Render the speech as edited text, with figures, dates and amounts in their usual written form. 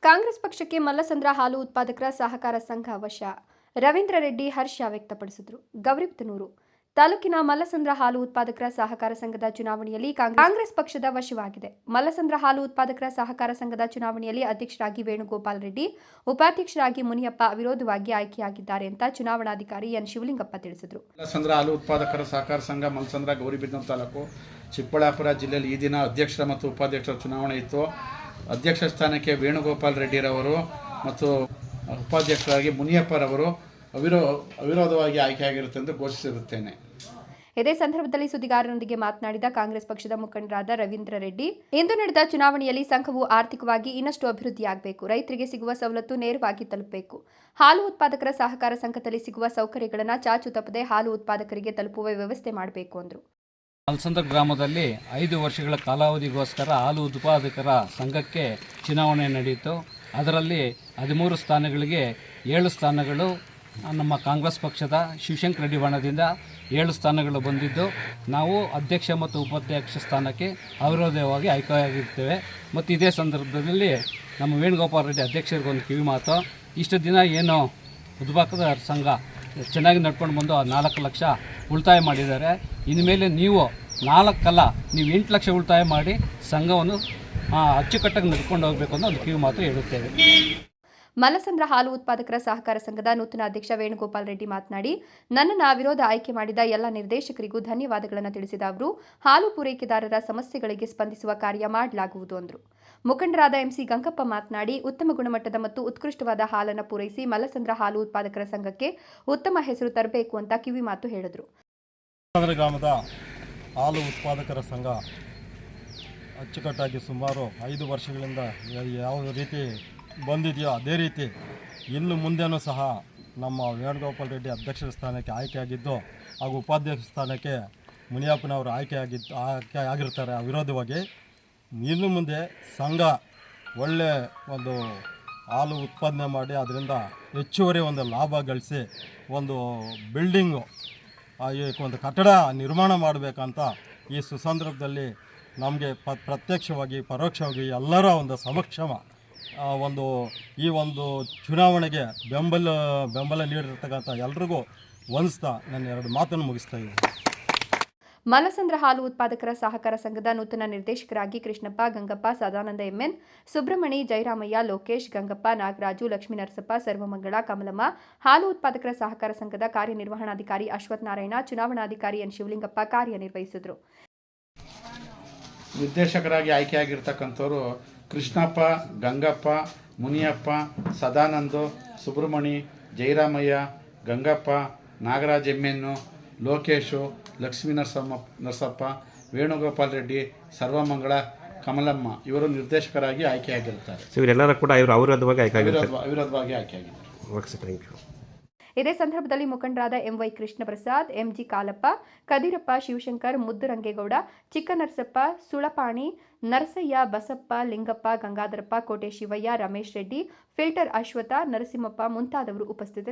ಕಾಂಗ್ರೆಸ್ ಪಕ್ಷಕ್ಕೆ ಮಲ್ಲಸಂದ್ರ ಹಾಲು ಉತ್ಪಾದಕರ ಸಹಕಾರ ಸಂಘ ವಶ. ರವೀಂದ್ರ ರೆಡ್ಡಿ ಹರ್ಷ ವ್ಯಕ್ತಪಡಿಸಿದರು. ಗೌರಿಬಿದನೂರು ತಾಲೂಕಿನ ಮಲ್ಲಸಂದ್ರ ಹಾಲು ಉತ್ಪಾದಕರ ಸಹಕಾರ ಸಂಘದ ಚುನಾವಣೆಯಲ್ಲಿ ಕಾಂಗ್ರೆಸ್ ಪಕ್ಷದ ವಶವಾಗಿದೆ. ಮಲ್ಲಸಂದ್ರ ಹಾಲು ಉತ್ಪಾದಕರ ಸಹಕಾರ ಸಂಘದ ಚುನಾವಣೆಯಲ್ಲಿ ಅಧ್ಯಕ್ಷರಾಗಿ ವೇಣುಗೋಪಾಲ್ ರೆಡ್ಡಿ, ಉಪಾಧ್ಯಕ್ಷರಾಗಿ ಮುನಿಯಪ್ಪ ಅವಿರೋಧವಾಗಿ ಆಯ್ಕೆಯಾಗಿದ್ದಾರೆ ಅಂತ ಚುನಾವಣಾಧಿಕಾರಿ ಎನ್ ಶಿವಲಿಂಗಪ್ಪ ತಿಳಿಸಿದರು. ಮಲ್ಲಸಂದ್ರ ಹಾಲು ಉತ್ಪಾದಕರ ಸಹಕಾರ ಸಂಘ ಮಲ್ಲಸಂದ್ರ ಗೌರಿಬಿದನೂರು ತಾಲೂಕು ಚಿಕ್ಕಬಳ್ಳಾಪುರ ಜಿಲ್ಲೆಯಲ್ಲಿ ಈ ದಿನ ಅಧ್ಯಕ್ಷರ ಮತ್ತು ಉಪಾಧ್ಯಕ್ಷರ ಚುನಾವಣೆ ಇತ್ತು. ಅಧ್ಯಕ್ಷ ಸ್ಥಾನಕ್ಕೆ ವೇಣುಗೋಪಾಲ್ ರೆಡ್ಡಿರವರು ಮತ್ತು ಉಪಾಧ್ಯಕ್ಷರಾಗಿ ಮುನಿಯಪ್ಪರವರು ಅವಿರೋಧವಾಗಿ ಆಯ್ಕೆಯಾಗಿರುತ್ತೆ ಎಂದು ಘೋಷಿಸಿರುತ್ತೇನೆ. ಇದೇ ಸಂದರ್ಭದಲ್ಲಿ ಸುದ್ದಿಗಾರರೊಂದಿಗೆ ಮಾತನಾಡಿದ ಕಾಂಗ್ರೆಸ್ ಪಕ್ಷದ ಮುಖಂಡರಾದ ರವೀಂದ್ರ ರೆಡ್ಡಿ, ಇಂದು ನಡೆದ ಚುನಾವಣೆಯಲ್ಲಿ ಸಂಘವು ಆರ್ಥಿಕವಾಗಿ ಇನ್ನಷ್ಟು ಅಭಿವೃದ್ಧಿಯಾಗಬೇಕು, ರೈತರಿಗೆ ಸಿಗುವ ಸವಲತ್ತು ನೇರವಾಗಿ ತಲುಪಬೇಕು, ಹಾಲು ಉತ್ಪಾದಕರ ಸಹಕಾರ ಸಂಘದಲ್ಲಿ ಸಿಗುವ ಸೌಕರ್ಯಗಳನ್ನು ಚಾಚು ತಪ್ಪದೆ ಹಾಲು ಉತ್ಪಾದಕರಿಗೆ ತಲುಪುವ ವ್ಯವಸ್ಥೆ ಮಾಡಬೇಕು ಎಂದರು. ಮಲ್ಲಸಂದ್ರ ಗ್ರಾಮದಲ್ಲಿ 5 ವರ್ಷಗಳ ಕಾಲಾವಧಿಗೋಸ್ಕರ ಹಾಲು ಉತ್ಪಾದಕರ ಸಂಘಕ್ಕೆ ಚುನಾವಣೆ ನಡೆಯಿತು. ಅದರಲ್ಲಿ 13 ಸ್ಥಾನಗಳಿಗೆ 7 ಸ್ಥಾನಗಳು ನಮ್ಮ ಕಾಂಗ್ರೆಸ್ ಪಕ್ಷದ ಶಿವಶಂಕರ ರೆಡ್ಡಿ ಬಣದಿಂದ 7 ಸ್ಥಾನಗಳು ಬಂದಿದ್ದು, ನಾವು ಅಧ್ಯಕ್ಷ ಮತ್ತು ಉಪಾಧ್ಯಕ್ಷ ಸ್ಥಾನಕ್ಕೆ ಅವಿರೋಧವಾಗಿ ಆಯ್ಕೆಯಾಗಿರ್ತೇವೆ. ಮತ್ತು ಇದೇ ಸಂದರ್ಭದಲ್ಲಿ ನಮ್ಮ ವೇಣುಗೋಪಾಲ್ ರೆಡ್ಡಿ ಅಧ್ಯಕ್ಷರಿಗೊಂದು ಕಿವಿ ಮಾತು, ಇಷ್ಟು ದಿನ ಏನು ಉತ್ಪಾದಕರ ಸಂಘ ಚೆನ್ನಾಗಿ ನಡ್ಕೊಂಡು ಬಂದು 4 ಲಕ್ಷ ಉಳಿತಾಯ ಮಾಡಿದ್ದಾರೆ. ಇನ್ಮೇಲೆ ನೀವು 4 ನೀವು 8 ಲಕ್ಷ ಉಳಿತಾಯ ಮಾಡಿ ಸಂಘವನ್ನು ಅಚ್ಚುಕಟ್ಟಾಗಿ ನಡ್ಕೊಂಡು ಹೋಗಬೇಕು ಅಂತ ಒಂದು ಕಿವಿ ಮಾತು ಹೇಳುತ್ತೇವೆ. ಮಲ್ಲಸಂದ್ರ ಹಾಲು ಉತ್ಪಾದಕರ ಸಹಕಾರ ಸಂಘದ ನೂತನ ಅಧ್ಯಕ್ಷ ವೇಣುಗೋಪಾಲ್ ರೆಡ್ಡಿ ಮಾತನಾಡಿ, ನನ್ನನ್ನು ಅವಿರೋಧ ಆಯ್ಕೆ ಮಾಡಿದ ಎಲ್ಲ ನಿರ್ದೇಶಕರಿಗೂ ಧನ್ಯವಾದಗಳನ್ನು ತಿಳಿಸಿದ ಅವರು, ಹಾಲು ಪೂರೈಕೆದಾರರ ಸಮಸ್ಯೆಗಳಿಗೆ ಸ್ಪಂದಿಸುವ ಕಾರ್ಯ ಮಾಡಲಾಗುವುದು ಎಂದರು. ಮುಖಂಡರಾದ ಎಂಸಿ ಗಂಗಪ್ಪ ಮಾತನಾಡಿ, ಉತ್ತಮ ಗುಣಮಟ್ಟದ ಮತ್ತು ಉತ್ಕೃಷ್ಟವಾದ ಹಾಲನ್ನು ಪೂರೈಸಿ ಮಲ್ಲಸಂದ್ರ ಹಾಲು ಉತ್ಪಾದಕರ ಸಂಘಕ್ಕೆ ಉತ್ತಮ ಹೆಸರು ತರಬೇಕು ಅಂತ ಕಿವಿ ಮಾತು ಹೇಳಿದರು. ಗ್ರಾಮದ ಹಾಲು ಉತ್ಪಾದಕರ ಸಂಘ ಅಚ್ಚುಕಟ್ಟಾಗಿ ಸುಮಾರು 5 ವರ್ಷಗಳಿಂದ ಯಾವ ರೀತಿ ಬಂದಿದೆಯೋ ಅದೇ ರೀತಿ ಇನ್ನು ಮುಂದೆನೂ ಸಹ ನಮ್ಮ ವೇಣುಗೋಪಾಲ್ ರೆಡ್ಡಿ ಅಧ್ಯಕ್ಷರ ಸ್ಥಾನಕ್ಕೆ ಆಯ್ಕೆಯಾಗಿದ್ದು ಹಾಗೂ ಉಪಾಧ್ಯಕ್ಷ ಸ್ಥಾನಕ್ಕೆ ಮುನಿಯಪ್ಪನವರು ಆಯ್ಕೆ ಆಗಿರ್ತಾರೆ ಅವಿರೋಧವಾಗಿ. ಇನ್ನು ಮುಂದೆ ಸಂಘ ಒಳ್ಳೆ ಒಂದು ಹಾಲು ಉತ್ಪಾದನೆ ಮಾಡಿ ಅದರಿಂದ ಹೆಚ್ಚುವರಿ ಒಂದು ಲಾಭ ಗಳಿಸಿ ಒಂದು ಬಿಲ್ಡಿಂಗು ಒಂದು ಕಟ್ಟಡ ನಿರ್ಮಾಣ ಮಾಡಬೇಕಂತ ಈ ಸುಸಂದರ್ಭದಲ್ಲಿ ನಮಗೆ ಪ್ರತ್ಯಕ್ಷವಾಗಿ ಪರೋಕ್ಷವಾಗಿ ಎಲ್ಲರ ಒಂದು ಸಮಕ್ಷಮ ಈ ಒಂದು ಚುನಾವಣೆಗೆ ಬೆಂಬಲ ನೀಡಿರ್ತಕ್ಕಂಥ ಎಲ್ರಿಗೂ ವಂದಿಸ್ತಾ ನನ್ನ 2 ಮಾತನ್ನು ಮುಗಿಸ್ತಾ ಇದ್ದೀನಿ. ಮಲ್ಲಸಂದ್ರ ಹಾಲು ಉತ್ಪಾದಕರ ಸಹಕಾರ ಸಂಘದ ನೂತನ ನಿರ್ದೇಶಕರಾಗಿ ಕೃಷ್ಣಪ್ಪ, ಗಂಗಪ್ಪ, ಸದಾನಂದ ಎಂಎನ್, ಸುಬ್ರಹ್ಮಣಿ, ಜಯರಾಮಯ್ಯ, ಲೋಕೇಶ್, ಗಂಗಪ್ಪ, ನಾಗರಾಜು, ಲಕ್ಷ್ಮೀನರಸಪ್ಪ, ಸರ್ವಮಂಗಳ, ಕಮಲಮ್ಮ, ಹಾಲು ಉತ್ಪಾದಕರ ಸಹಕಾರ ಸಂಘದ ಕಾರ್ಯನಿರ್ವಹಣಾಧಿಕಾರಿ ಅಶ್ವಥ್ ನಾರಾಯಣ, ಚುನಾವಣಾಧಿಕಾರಿ ಎನ್ ಶಿವಲಿಂಗಪ್ಪ ಕಾರ್ಯನಿರ್ವಹಿಸಿದರು. ನಿರ್ದೇಶಕರಾಗಿ ಆಯ್ಕೆಯಾಗಿರ್ತಕ್ಕಂಥವರು ಕೃಷ್ಣಪ್ಪ, ಗಂಗಪ್ಪ, ಮುನಿಯಪ್ಪ, ಸದಾನಂದು, ಸುಬ್ರಹ್ಮಣಿ, ಜಯರಾಮಯ್ಯ, ಗಂಗಪ್ಪ, ನಾಗರಾಜ್ ಎಮ್ಮೆನ್ನು, ಲೋಕೇಶು, ಲಕ್ಷ್ಮೀ ನರಸಪ್ಪ, ವೇಣುಗೋಪಾಲ್ ರೆಡ್ಡಿ, ಸರ್ವಮಂಗಳ, ಕಮಲಮ್ಮ ಇವರು ನಿರ್ದೇಶಕರಾಗಿ ಆಯ್ಕೆಯಾಗಿರುತ್ತಾರೆ. ಇವರೆಲ್ಲರೂ ಕೂಡ ಅವಿರೋಧವಾಗಿ ಆಯ್ಕೆಯಾಗಿದ್ದಾರೆ. ಇದೇ ಸಂದರ್ಭದಲ್ಲಿ ಮುಖಂಡರಾದ ಎಂವೈ ಕೃಷ್ಣ ಪ್ರಸಾದ್, ಎಂಜಿ ಕಾಲಪ್ಪ, ಕದಿರಪ್ಪ, ಶಿವಶಂಕರ್, ಮುದ್ದುರಂಗೇಗೌಡ, ಚಿಕ್ಕನರಸಪ್ಪ, ಸುಳಪಾಣಿ, ನರಸಯ್ಯ, ಬಸಪ್ಪ, ಲಿಂಗಪ್ಪ, ಗಂಗಾಧರಪ್ಪ, ಕೋಟೆ ಶಿವಯ್ಯ, ರಮೇಶ್ ರೆಡ್ಡಿ, ಫಿಲ್ಟರ್ ಅಶ್ವಥ, ನರಸಿಂಹಪ್ಪ ಮುಂತಾದವರು ಉಪಸ್ಥಿತರಿದ್ದರು.